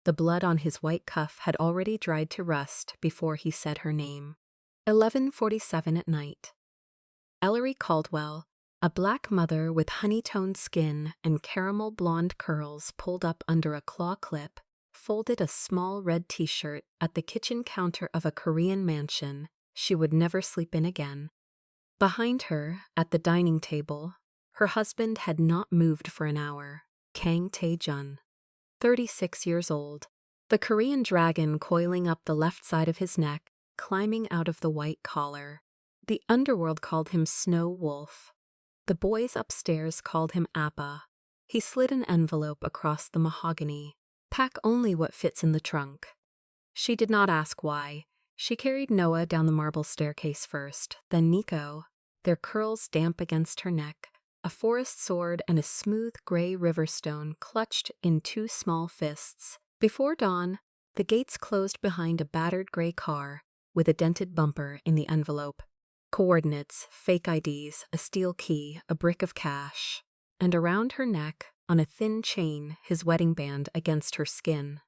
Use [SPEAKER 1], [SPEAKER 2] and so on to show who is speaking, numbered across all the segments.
[SPEAKER 1] The blood on his white cuff had already dried to rust before he said her name. 11:47 at night. Ellery Caldwell, a black mother with honey-toned skin and caramel blonde curls pulled up under a claw clip, folded a small red t-shirt at the kitchen counter of a Korean mansion she would never sleep in again. Behind her, at the dining table, her husband had not moved for an hour, Kang Tae-jun, 36 years old, the Korean dragon coiling up the left side of his neck, climbing out of the white collar. The underworld called him Snow Wolf. The boys upstairs called him Appa. He slid an envelope across the mahogany. Pack only what fits in the trunk. She did not ask why. She carried Noah down the marble staircase first, then Nico, their curls damp against her neck, a forest sword and a smooth gray riverstone clutched in two small fists. Before dawn, the gates closed behind a battered gray car with a dented bumper in the envelope. Coordinates, fake IDs, a steel key, a brick of cash, and around her neck, on a thin chain, his wedding band against her skin.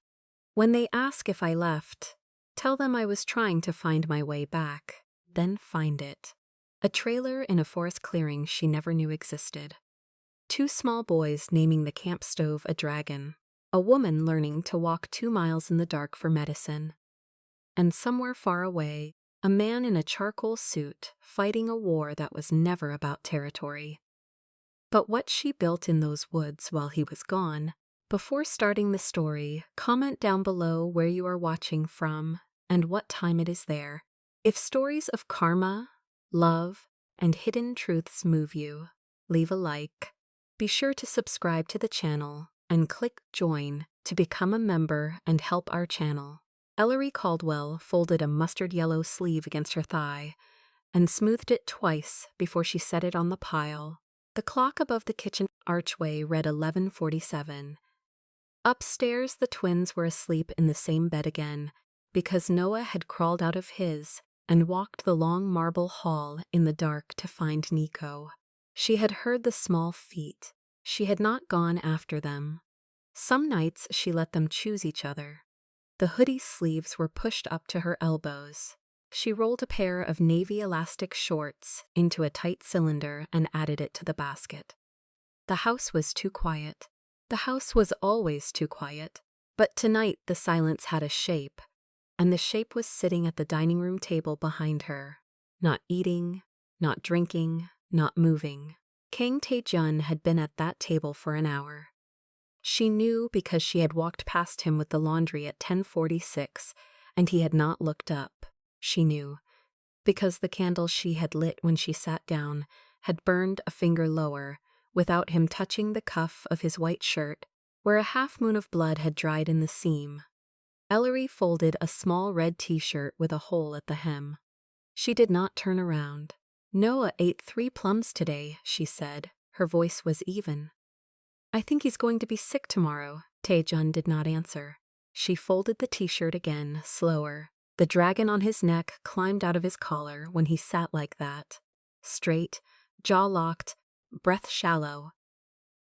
[SPEAKER 1] When they ask if I left, tell them I was trying to find my way back, then find it. A trailer in a forest clearing she never knew existed. Two small boys naming the camp stove a dragon. A woman learning to walk 2 miles in the dark for medicine. And somewhere far away, a man in a charcoal suit fighting a war that was never about territory. But what she built in those woods while he was gone. Before starting the story, comment down below where you are watching from and what time it is there. If stories of karma, love, and hidden truths move you, leave a like. Be sure to subscribe to the channel and click join to become a member and help our channel. Ellery Caldwell folded a mustard yellow sleeve against her thigh and smoothed it twice before she set it on the pile. The clock above the kitchen archway read 11:47. Upstairs, the twins were asleep in the same bed again because Noah had crawled out of his and walked the long marble hall in the dark to find Nico. She had heard the small feet. She had not gone after them. Some nights she let them choose each other. The hoodie's sleeves were pushed up to her elbows. She rolled a pair of navy elastic shorts into a tight cylinder and added it to the basket. The house was too quiet. The house was always too quiet. But tonight the silence had a shape, and the shape was sitting at the dining room table behind her. Not eating, not drinking, not moving. Kang Tae-jun had been at that table for an hour. She knew because she had walked past him with the laundry at 10:46, and he had not looked up. She knew because the candle she had lit when she sat down had burned a finger lower, without him touching the cuff of his white shirt, where a half-moon of blood had dried in the seam. Ellery folded a small red t-shirt with a hole at the hem. She did not turn around. Noah ate 3 plums today, she said. Her voice was even. I think he's going to be sick tomorrow. Tae-jun did not answer. She folded the t-shirt again, slower. The dragon on his neck climbed out of his collar when he sat like that. Straight, jaw locked, breath shallow.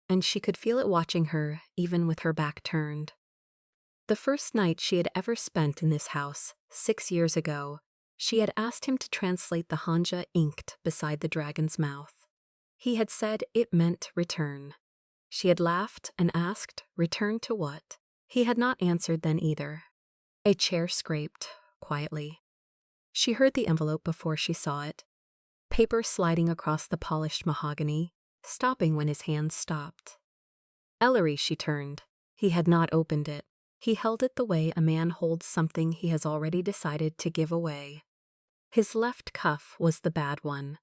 [SPEAKER 1] And she could feel it watching her, even with her back turned. The first night she had ever spent in this house, 6 years ago, she had asked him to translate the hanja inked beside the dragon's mouth. He had said it meant return. She had laughed and asked, return to what? He had not answered then either. A chair scraped, quietly. She heard the envelope before she saw it. Paper sliding across the polished mahogany, stopping when his hand stopped. Ellery, she turned. He had not opened it. He held it the way a man holds something he has already decided to give away. His left cuff was the bad one.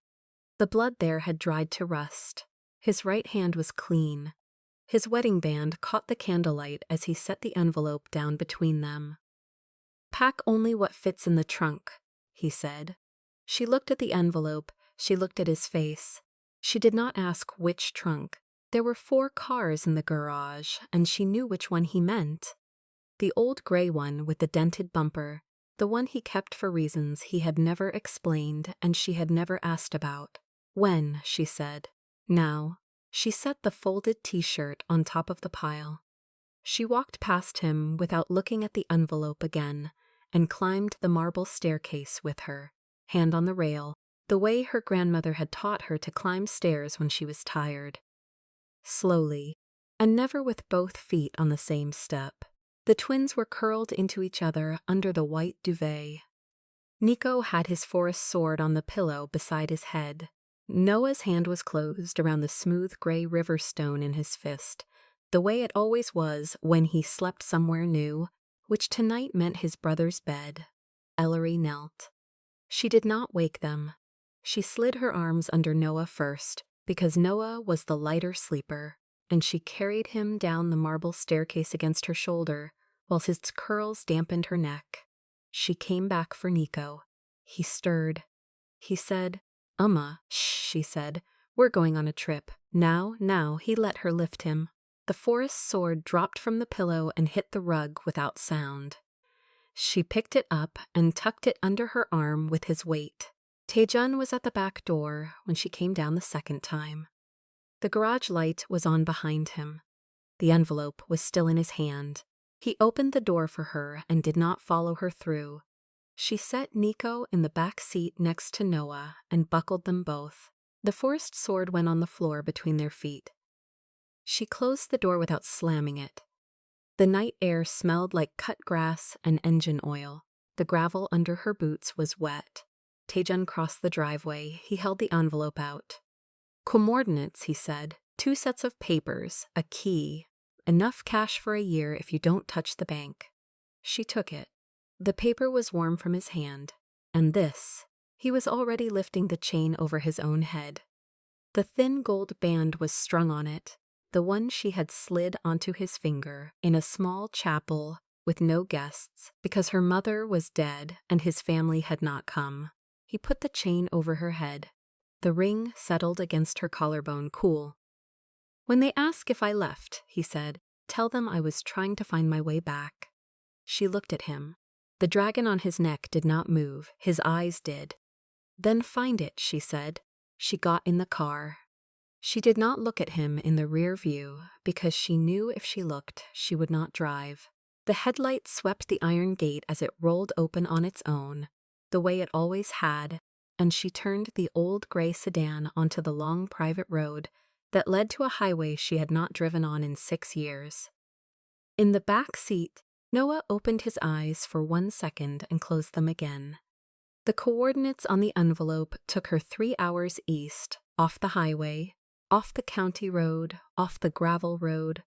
[SPEAKER 1] The blood there had dried to rust. His right hand was clean. His wedding band caught the candlelight as he set the envelope down between them. Pack only what fits in the trunk, he said. She looked at the envelope. She looked at his face. She did not ask which trunk. There were 4 cars in the garage, and she knew which one he meant. The old gray one with the dented bumper, the one he kept for reasons he had never explained and she had never asked about. When, she said. Now. She set the folded t-shirt on top of the pile. She walked past him without looking at the envelope again and climbed the marble staircase with her, hand on the rail, the way her grandmother had taught her to climb stairs when she was tired. Slowly, and never with both feet on the same step, the twins were curled into each other under the white duvet. Nico had his forest sword on the pillow beside his head. Noah's hand was closed around the smooth gray river stone in his fist, the way it always was when he slept somewhere new, which tonight meant his brother's bed. Ellery knelt. She did not wake them. She slid her arms under Noah first, because Noah was the lighter sleeper, and she carried him down the marble staircase against her shoulder, while his curls dampened her neck. She came back for Nico. He stirred. He said, Shh, she said. We're going on a trip. Now, he let her lift him. The forest sword dropped from the pillow and hit the rug without sound. She picked it up and tucked it under her arm with his weight. Taejun was at the back door when she came down the second time. The garage light was on behind him. The envelope was still in his hand. He opened the door for her and did not follow her through. She set Nico in the back seat next to Noah and buckled them both. The forest sword went on the floor between their feet. She closed the door without slamming it. The night air smelled like cut grass and engine oil. The gravel under her boots was wet. Taejun crossed the driveway. He held the envelope out. Coordinates, he said. 2 sets of papers, a key. Enough cash for a year if you don't touch the bank. She took it. The paper was warm from his hand. And this. He was already lifting the chain over his own head. The thin gold band was strung on it, the one she had slid onto his finger in a small chapel with no guests because her mother was dead and his family had not come. He put the chain over her head. The ring settled against her collarbone cool. When they ask if I left, he said, tell them I was trying to find my way back. She looked at him. The dragon on his neck did not move. His eyes did. Then find it, she said. She got in the car. She did not look at him in the rear view because she knew if she looked, she would not drive. The headlight swept the iron gate as it rolled open on its own, the way it always had, and she turned the old gray sedan onto the long private road that led to a highway she had not driven on in 6 years. In the back seat, Noah opened his eyes for 1 second and closed them again. The coordinates on the envelope took her 3 hours east, off the highway, off the county road, off the gravel road,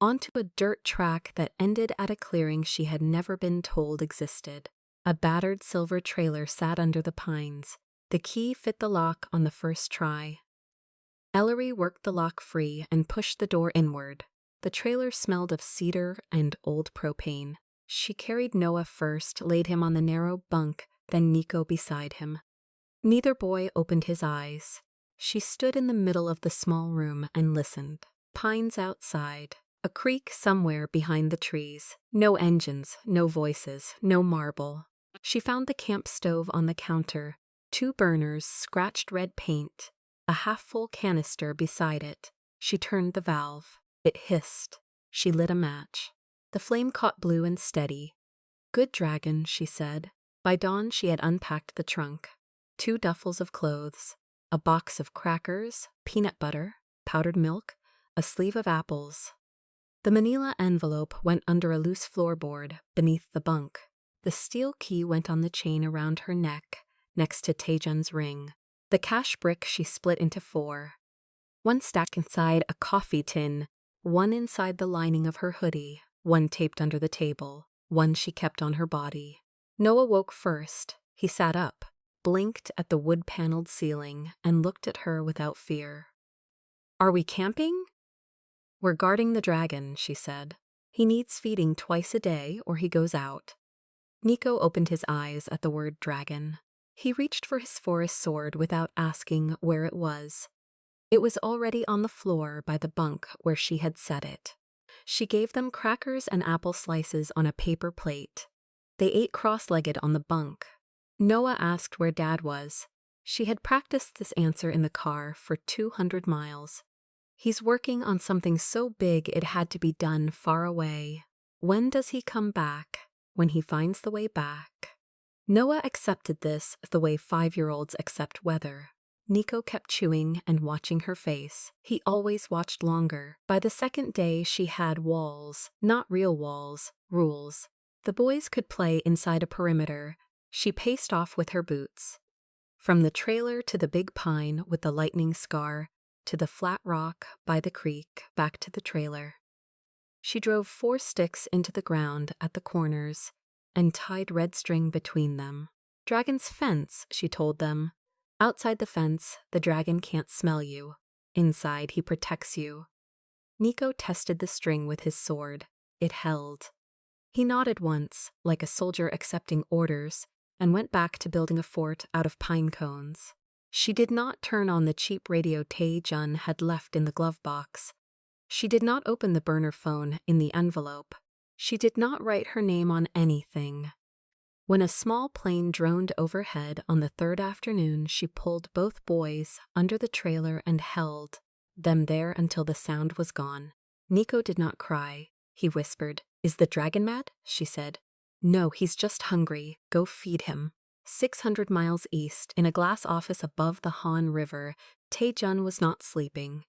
[SPEAKER 1] onto a dirt track that ended at a clearing she had never been told existed. A battered silver trailer sat under the pines. The key fit the lock on the first try. Ellery worked the lock free and pushed the door inward. The trailer smelled of cedar and old propane. She carried Noah first, laid him on the narrow bunk, then Nico beside him. Neither boy opened his eyes. She stood in the middle of the small room and listened. Pines outside, a creek somewhere behind the trees. No engines, no voices, no marble. She found the camp stove on the counter, 2 burners, scratched red paint, a half-full canister beside it. She turned the valve. It hissed. She lit a match. The flame caught blue and steady. Good dragon, she said. By dawn she had unpacked the trunk. 2 duffels of clothes, a box of crackers, peanut butter, powdered milk, a sleeve of apples. The manila envelope went under a loose floorboard beneath the bunk. The steel key went on the chain around her neck, next to Taejun's ring. The cash brick she split into 4. 1 stacked inside a coffee tin, 1 inside the lining of her hoodie, 1 taped under the table, 1 she kept on her body. Noah woke first. He sat up, blinked at the wood-paneled ceiling, and looked at her without fear. Are we camping? We're guarding the dragon, she said. He needs feeding twice a day or he goes out. Nico opened his eyes at the word dragon. He reached for his forest sword without asking where it was. It was already on the floor by the bunk where she had set it. She gave them crackers and apple slices on a paper plate. They ate cross-legged on the bunk. Noah asked where Dad was. She had practiced this answer in the car for 200 miles. He's working on something so big it had to be done far away. When does he come back? When he finds the way back. Noah accepted this the way 5-year-olds accept weather. Nico kept chewing and watching her face. He always watched longer. By the second day, she had walls, not real walls, rules. The boys could play inside a perimeter. She paced off with her boots. From the trailer to the big pine with the lightning scar, to the flat rock by the creek, back to the trailer. She drove 4 sticks into the ground at the corners and tied red string between them. Dragon's fence, she told them. Outside the fence, the dragon can't smell you. Inside, he protects you. Nico tested the string with his sword. It held. He nodded once, like a soldier accepting orders, and went back to building a fort out of pine cones. She did not turn on the cheap radio Tae-jun had left in the glove box. She did not open the burner phone in the envelope. She did not write her name on anything. When a small plane droned overhead on the 3rd afternoon, she pulled both boys under the trailer and held them there until the sound was gone. Nico did not cry. He whispered, "Is the dragon mad?" she said. "No, he's just hungry. Go feed him." 600 miles east, in a glass office above the Han River, Tae-jun was not sleeping.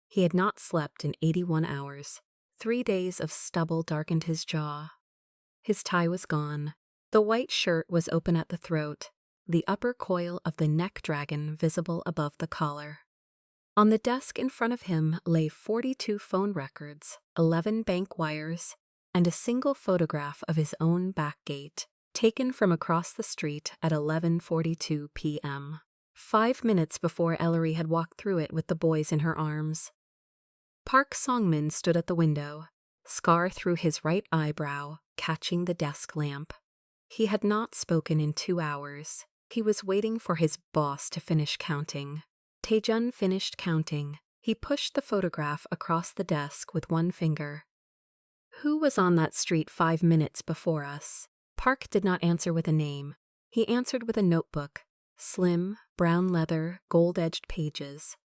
[SPEAKER 1] He had not slept in 81 hours. 3 days of stubble darkened his jaw. His tie was gone. The white shirt was open at the throat, the upper coil of the neck dragon visible above the collar. On the desk in front of him lay 42 phone records, 11 bank wires, and a single photograph of his own back gate, taken from across the street at 11:42 p.m. 5 minutes before Ellery had walked through it with the boys in her arms. Park Songmin stood at the window, scar through his right eyebrow, catching the desk lamp. He had not spoken in 2 hours. He was waiting for his boss to finish counting. Tae-jun finished counting. He pushed the photograph across the desk with one finger. "Who was on that street 5 minutes before us?" Park did not answer with a name. He answered with a notebook. Slim, brown leather, gold-edged pages.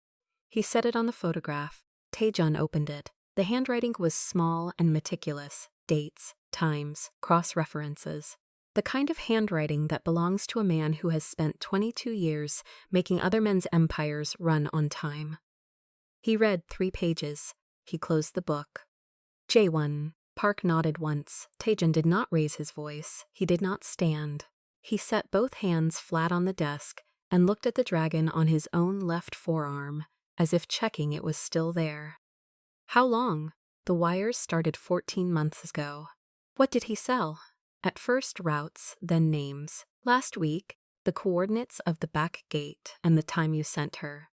[SPEAKER 1] He set it on the photograph. Tae-jun opened it. The handwriting was small and meticulous. Dates, times, cross-references. The kind of handwriting that belongs to a man who has spent 22 years making other men's empires run on time. He read 3 pages. He closed the book. J1. Park nodded once. Tae-jun did not raise his voice. He did not stand. He set both hands flat on the desk and looked at the dragon on his own left forearm, as if checking it was still there. How long? The wires started 14 months ago. What did he sell? At first routes, then names. Last week, the coordinates of the back gate and the time you sent her.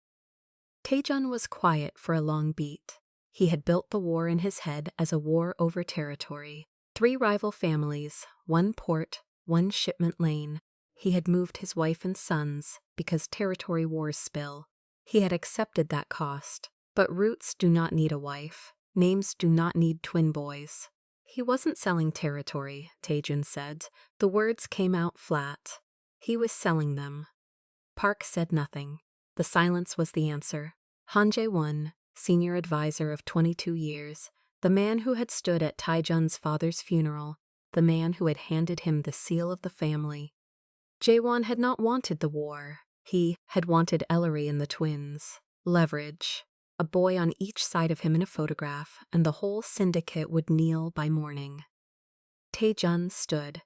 [SPEAKER 1] Tae-jun was quiet for a long beat. He had built the war in his head as a war over territory. 3 rival families, 1 port, 1 shipment lane. He had moved his wife and sons because territory wars spill. He had accepted that cost. But roots do not need a wife. Names do not need twin boys. He wasn't selling territory, Tae-jun said. The words came out flat. He was selling them. Park said nothing. The silence was the answer. Han Jae-won, senior advisor of 22 years, the man who had stood at Tae-jun's father's funeral, the man who had handed him the seal of the family. Jae-won had not wanted the war. He had wanted Ellery and the twins. Leverage. A boy on each side of him in a photograph, and the whole syndicate would kneel by morning. Tae-jun stood.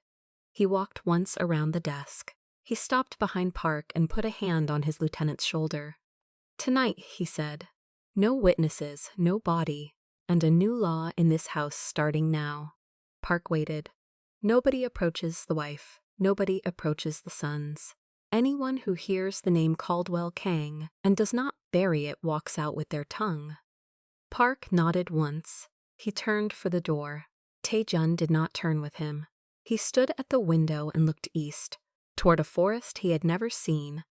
[SPEAKER 1] He walked once around the desk. He stopped behind Park and put a hand on his lieutenant's shoulder. "Tonight," he said. "No witnesses, no body, and a new law in this house starting now." Park waited. Nobody approaches the wife. Nobody approaches the sons. Anyone who hears the name Caldwell Kang and does not bury it walks out with their tongue. Park nodded once. He turned for the door. Tae-jun did not turn with him. He stood at the window and looked east, toward a forest he had never seen,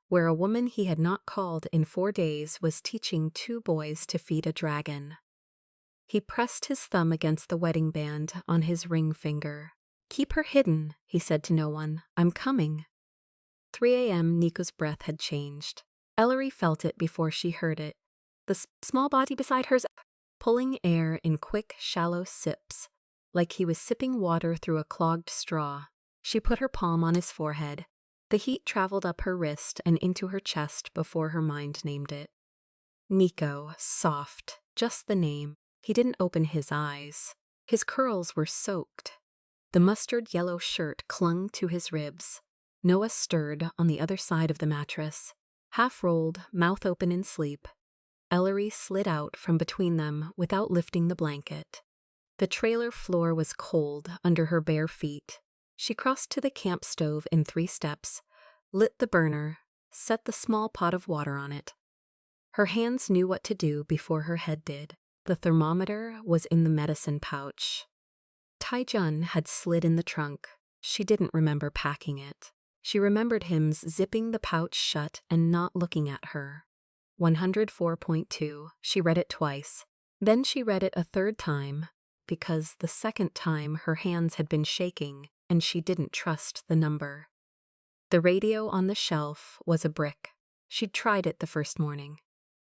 [SPEAKER 1] where a woman he had not called in 4 days was teaching 2 boys to feed a dragon. He pressed his thumb against the wedding band on his ring finger. "Keep her hidden," he said to no one. "I'm coming." 3 a.m. Nico's breath had changed. Ellery felt it before she heard it. the small body beside hers, pulling air in quick, shallow sips, like he was sipping water through a clogged straw. She put her palm on his forehead. The heat traveled up her wrist and into her chest before her mind named it. Nico, soft, just the name. He didn't open his eyes. His curls were soaked. The mustard yellow shirt clung to his ribs. Noah stirred on the other side of the mattress. Half rolled, mouth open in sleep, Ellery slid out from between them without lifting the blanket. The trailer floor was cold under her bare feet. She crossed to the camp stove in 3 steps, lit the burner, set the small pot of water on it. Her hands knew what to do before her head did. The thermometer was in the medicine pouch. Taijun had slid in the trunk. She didn't remember packing it. She remembered him zipping the pouch shut and not looking at her. 104.2. She read it twice. Then she read it a 3rd time, because the 2nd time her hands had been shaking and she didn't trust the number. The radio on the shelf was a brick. She'd tried it the 1st morning.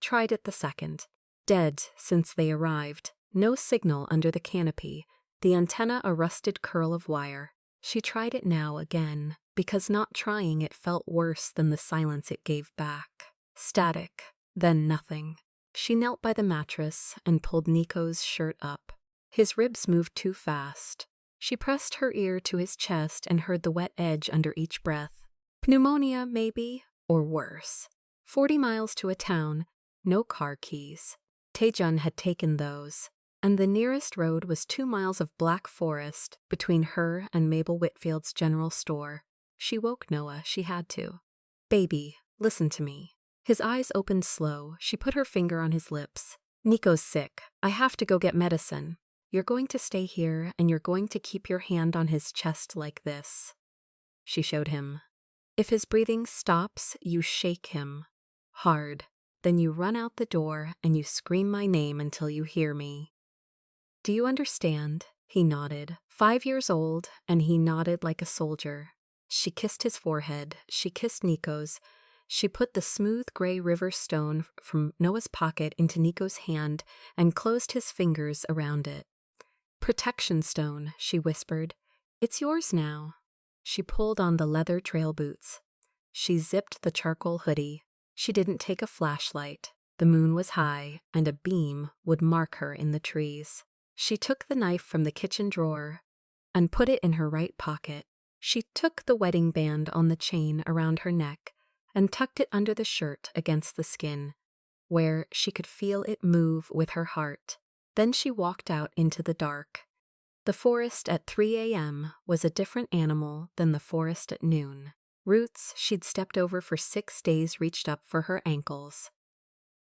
[SPEAKER 1] Tried it the 2nd. Dead since they arrived. No signal under the canopy. The antenna a rusted curl of wire. She tried it now again, because not trying it felt worse than the silence it gave back. Static, then nothing. She knelt by the mattress and pulled Nico's shirt up. His ribs moved too fast. She pressed her ear to his chest and heard the wet edge under each breath. Pneumonia, maybe, or worse. 40 miles to a town, no car keys. Taejun had taken those, and the nearest road was 2 miles of black forest between her and Mabel Whitfield's general store. She woke Noah, she had to. Baby, listen to me. His eyes opened slow. She put her finger on his lips. Nico's sick. I have to go get medicine. You're going to stay here, and you're going to keep your hand on his chest like this. She showed him. If his breathing stops, you shake him. Hard. Then you run out the door, and you scream my name until you hear me. Do you understand? He nodded. 5 years old, and he nodded like a soldier. She kissed his forehead. She kissed Nico's. She put the smooth gray river stone from Noah's pocket into Nico's hand and closed his fingers around it. Protection stone, she whispered. It's yours now. She pulled on the leather trail boots. She zipped the charcoal hoodie. She didn't take a flashlight. The moon was high, and a beam would mark her in the trees. She took the knife from the kitchen drawer and put it in her right pocket. She took the wedding band on the chain around her neck and tucked it under the shirt against the skin, where she could feel it move with her heart. Then she walked out into the dark. The forest at 3 a.m. was a different animal than the forest at noon. Roots she'd stepped over for 6 days reached up for her ankles.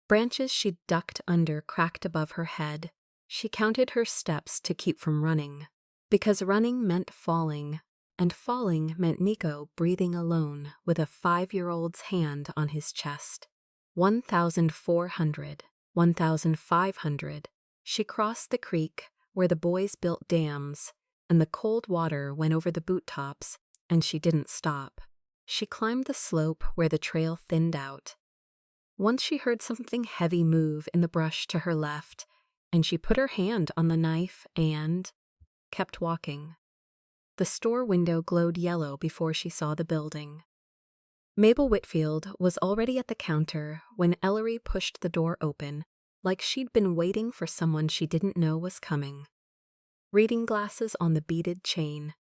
[SPEAKER 1] Branches she'd ducked under cracked above her head. She counted her steps to keep from running, because running meant falling, and falling meant Nico breathing alone with a 5-year-old's hand on his chest. 1,400, 1,500. She crossed the creek where the boys built dams, and the cold water went over the boot tops, and she didn't stop. She climbed the slope where the trail thinned out. Once she heard something heavy move in the brush to her left, and she put her hand on the knife and kept walking. The store window glowed yellow before she saw the building. Mabel Whitfield was already at the counter when Ellery pushed the door open, like she'd been waiting for someone she didn't know was coming. Reading glasses on the beaded chain.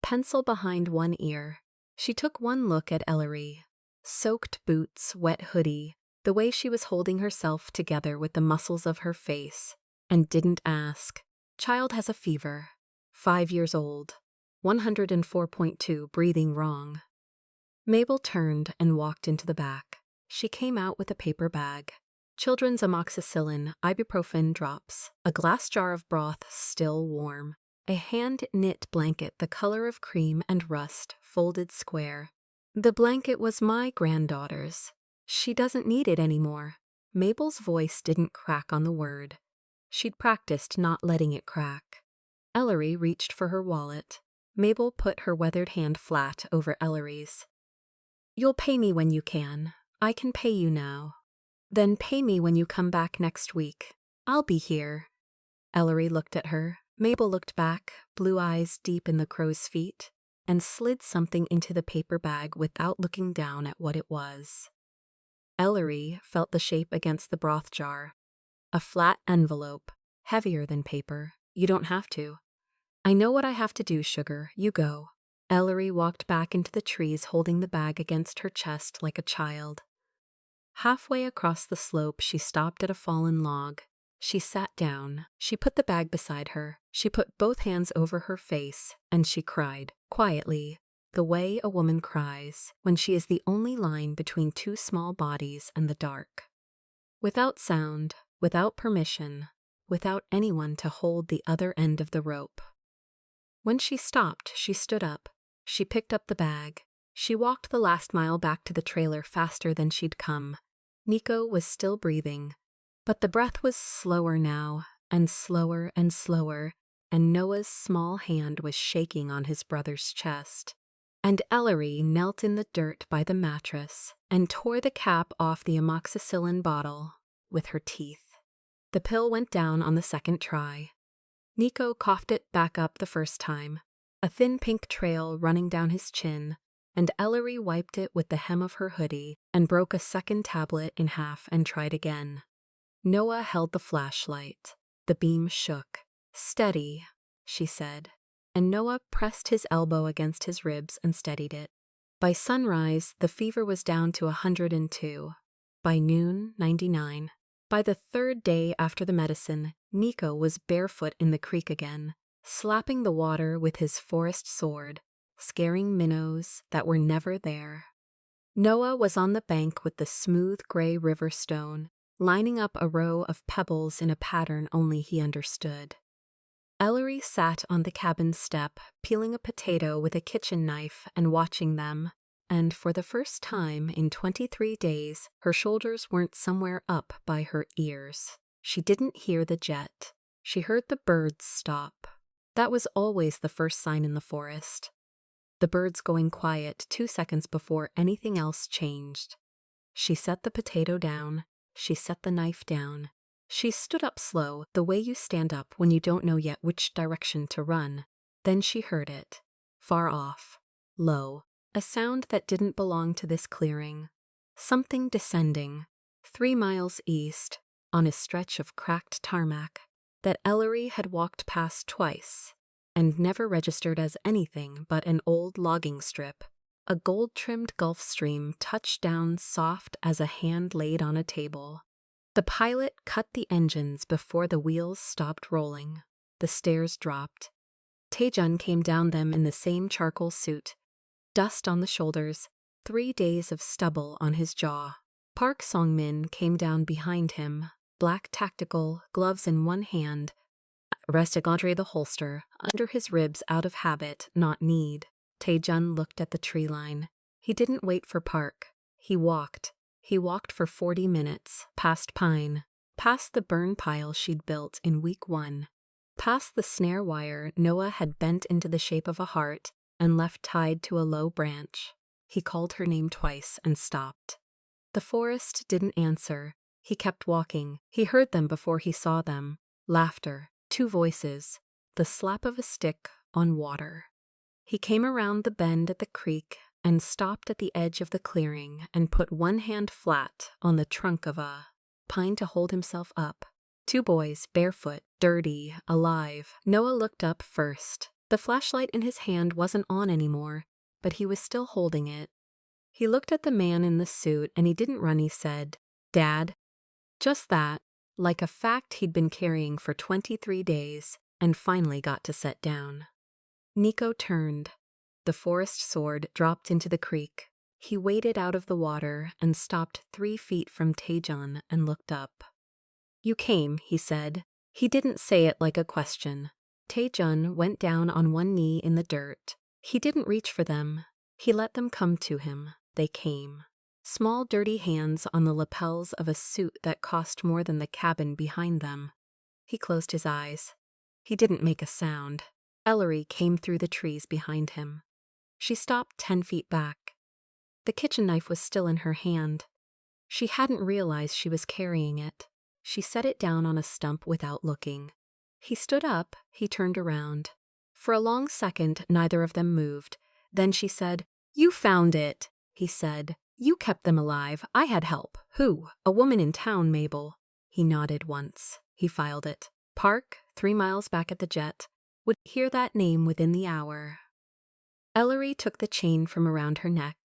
[SPEAKER 1] Pencil behind one ear. She took one look at Ellery. Soaked boots, wet hoodie, the way she was holding herself together with the muscles of her face, and didn't ask. Child has a fever. 5 years old. 104.2, breathing wrong. Mabel turned and walked into the back. She came out with a paper bag. Children's amoxicillin, ibuprofen drops, a glass jar of broth still warm, a hand-knit blanket the color of cream and rust, folded square. The blanket was my granddaughter's. She doesn't need it anymore. Mabel's voice didn't crack on the word. She'd practiced not letting it crack. Ellery reached for her wallet. Mabel put her weathered hand flat over Ellery's. You'll pay me when you can. I can pay you now. Then pay me when you come back next week. I'll be here. Ellery looked at her. Mabel looked back, blue eyes deep in the crow's feet, and slid something into the paper bag without looking down at what it was. Ellery felt the shape against the broth jar. A flat envelope, heavier than paper. You don't have to. I know what I have to do, sugar. You go. Ellery walked back into the trees holding the bag against her chest like a child. Halfway across the slope, she stopped at a fallen log. She sat down. She put the bag beside her. She put both hands over her face, and she cried, quietly, the way a woman cries when she is the only line between two small bodies and the dark. Without sound, without permission, without anyone to hold the other end of the rope. When she stopped, she stood up. She picked up the bag. She walked the last mile back to the trailer faster than she'd come. Nico was still breathing, but the breath was slower now, and slower and slower, and Noah's small hand was shaking on his brother's chest. And Ellery knelt in the dirt by the mattress and tore the cap off the amoxicillin bottle with her teeth. The pill went down on the second try. Nico coughed it back up the first time, a thin pink trail running down his chin, and Ellery wiped it with the hem of her hoodie and broke a second tablet in half and tried again. Noah held the flashlight. The beam shook. Steady, she said, and Noah pressed his elbow against his ribs and steadied it. By sunrise, the fever was down to 102. By noon, 99. By the third day after the medicine, Nico was barefoot in the creek again, slapping the water with his forest sword, scaring minnows that were never there. Noah was on the bank with the smooth gray river stone, lining up a row of pebbles in a pattern only he understood. Ellery sat on the cabin step, peeling a potato with a kitchen knife and watching them, and for the first time in 23 days, her shoulders weren't somewhere up by her ears. She didn't hear the jet. She heard the birds stop. That was always the first sign in the forest. The birds going quiet 2 seconds before anything else changed. She set the potato down. She set the knife down. She stood up slow, the way you stand up when you don't know yet which direction to run. Then she heard it. Far off. Low. A sound that didn't belong to this clearing. Something descending. 3 miles east, on a stretch of cracked tarmac, that Ellery had walked past twice, and never registered as anything but an old logging strip. A gold-trimmed Gulf Stream touched down soft as a hand laid on a table. The pilot cut the engines before the wheels stopped rolling. The stairs dropped. Taejun came down them in the same charcoal suit, dust on the shoulders, 3 days of stubble on his jaw. Park Song-min came down behind him, black tactical, gloves in one hand, resting Audrey the holster, under his ribs out of habit, not need. Taejun looked at the tree line. He didn't wait for Park. He walked. He walked for 40 minutes, past Pine, past the burn pile she'd built in week 1, past the snare wire Noah had bent into the shape of a heart and left tied to a low branch. He called her name twice and stopped. The forest didn't answer. He kept walking. He heard them before he saw them. Laughter, 2 voices, the slap of a stick on water. He came around the bend at the creek and stopped at the edge of the clearing and put one hand flat on the trunk of a pine to hold himself up. 2 boys, barefoot, dirty, alive. Noah looked up first. The flashlight in his hand wasn't on anymore, but he was still holding it. He looked at the man in the suit and he didn't run. He said, "Dad." Just that, like a fact he'd been carrying for 23 days and finally got to set down. Nico turned. The forest sword dropped into the creek. He waded out of the water and stopped 3 feet from Taejun and looked up. "You came," he said. He didn't say it like a question. Taejun went down on one knee in the dirt. He didn't reach for them. He let them come to him. They came. Small dirty hands on the lapels of a suit that cost more than the cabin behind them. He closed his eyes. He didn't make a sound. Ellery came through the trees behind him. She stopped 10 feet back. The kitchen knife was still in her hand. She hadn't realized she was carrying it. She set it down on a stump without looking. He stood up, he turned around. For a long second, neither of them moved. Then she said, "You found it," he said. "You kept them alive. I had help." "Who?" "A woman in town, Mabel." He nodded once. He filed it. Park, 3 miles back at the jet, would hear that name within the hour. Ellery took the chain from around her neck.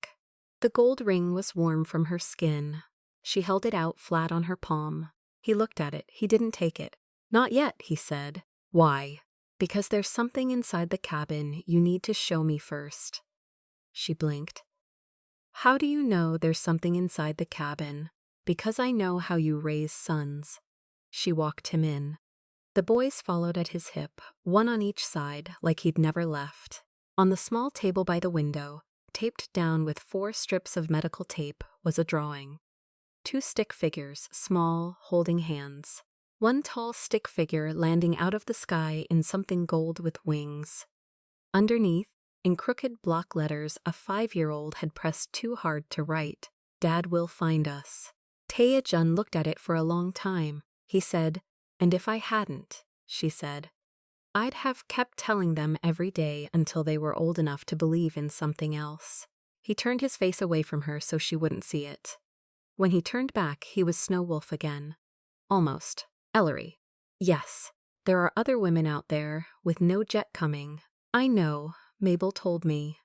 [SPEAKER 1] The gold ring was warm from her skin. She held it out flat on her palm. He looked at it. He didn't take it. "Not yet," he said. "Why?" "Because there's something inside the cabin you need to show me first." She blinked. "How do you know there's something inside the cabin?" "Because I know how you raise sons." She walked him in. The boys followed at his hip, one on each side, like he'd never left. On the small table by the window, taped down with 4 strips of medical tape, was a drawing. 2 stick figures, small, holding hands. One tall stick figure landing out of the sky in something gold with wings. Underneath, in crooked block letters, a 5-year-old had pressed too hard to write, "Dad will find us." Tae-jun looked at it for a long time. He said, "And if I hadn't," she said, "I'd have kept telling them every day until they were old enough to believe in something else." He turned his face away from her so she wouldn't see it. When he turned back, he was Snow Wolf again. Almost. "Ellery." "Yes. There are other women out there, with no jet coming." "I know. Mabel told me.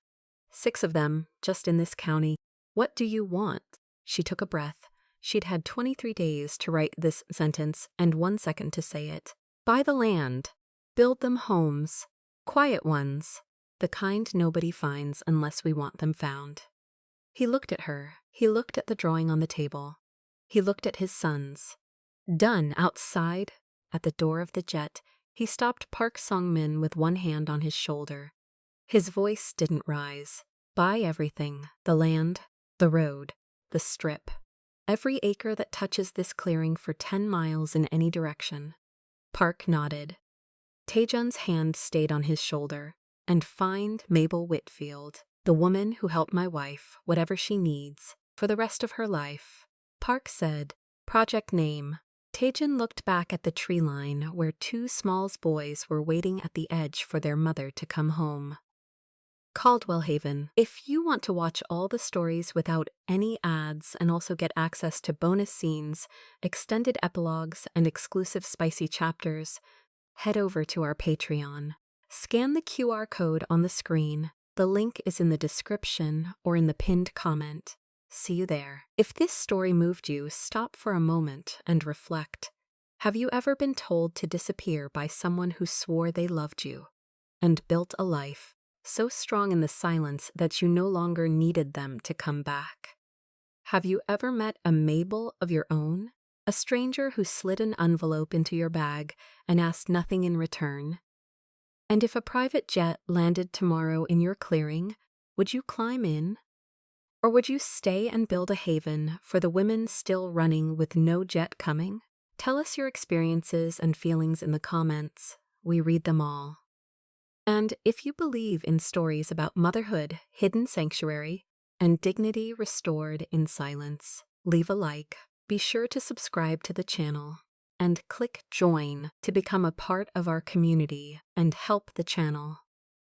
[SPEAKER 1] 6 of them, just in this county." "What do you want?" She took a breath. She'd had 23 days to write this sentence and 1 second to say it. "Buy the land. Build them homes. Quiet ones. The kind nobody finds unless we want them found." He looked at her. He looked at the drawing on the table. He looked at his sons. Done. Outside, at the door of the jet, he stopped Park Sung-min with one hand on his shoulder. His voice didn't rise. "Buy everything. The land, the road, the strip. Every acre that touches this clearing for 10 miles in any direction." Park nodded. Tae-jun's hand stayed on his shoulder. "And find Mabel Whitfield, the woman who helped my wife, whatever she needs, for the rest of her life." Park said, "Project name." Tae-jun looked back at the tree line where 2 small boys were waiting at the edge for their mother to come home. Caldwell Haven. If you want to watch all the stories without any ads and also get access to bonus scenes, extended epilogues, and exclusive spicy chapters, head over to our Patreon. Scan the QR code on the screen. The link is in the description or in the pinned comment. See you there. If this story moved you, stop for a moment and reflect. Have you ever been told to disappear by someone who swore they loved you and built a life so strong in the silence that you no longer needed them to come back? Have you ever met a Mabel of your own? A stranger who slid an envelope into your bag and asked nothing in return? And if a private jet landed tomorrow in your clearing, would you climb in? Or would you stay and build a haven for the women still running with no jet coming? Tell us your experiences and feelings in the comments. We read them all. And if you believe in stories about motherhood, hidden sanctuary, and dignity restored in silence, leave a like. Be sure to subscribe to the channel and click join to become a part of our community and help the channel.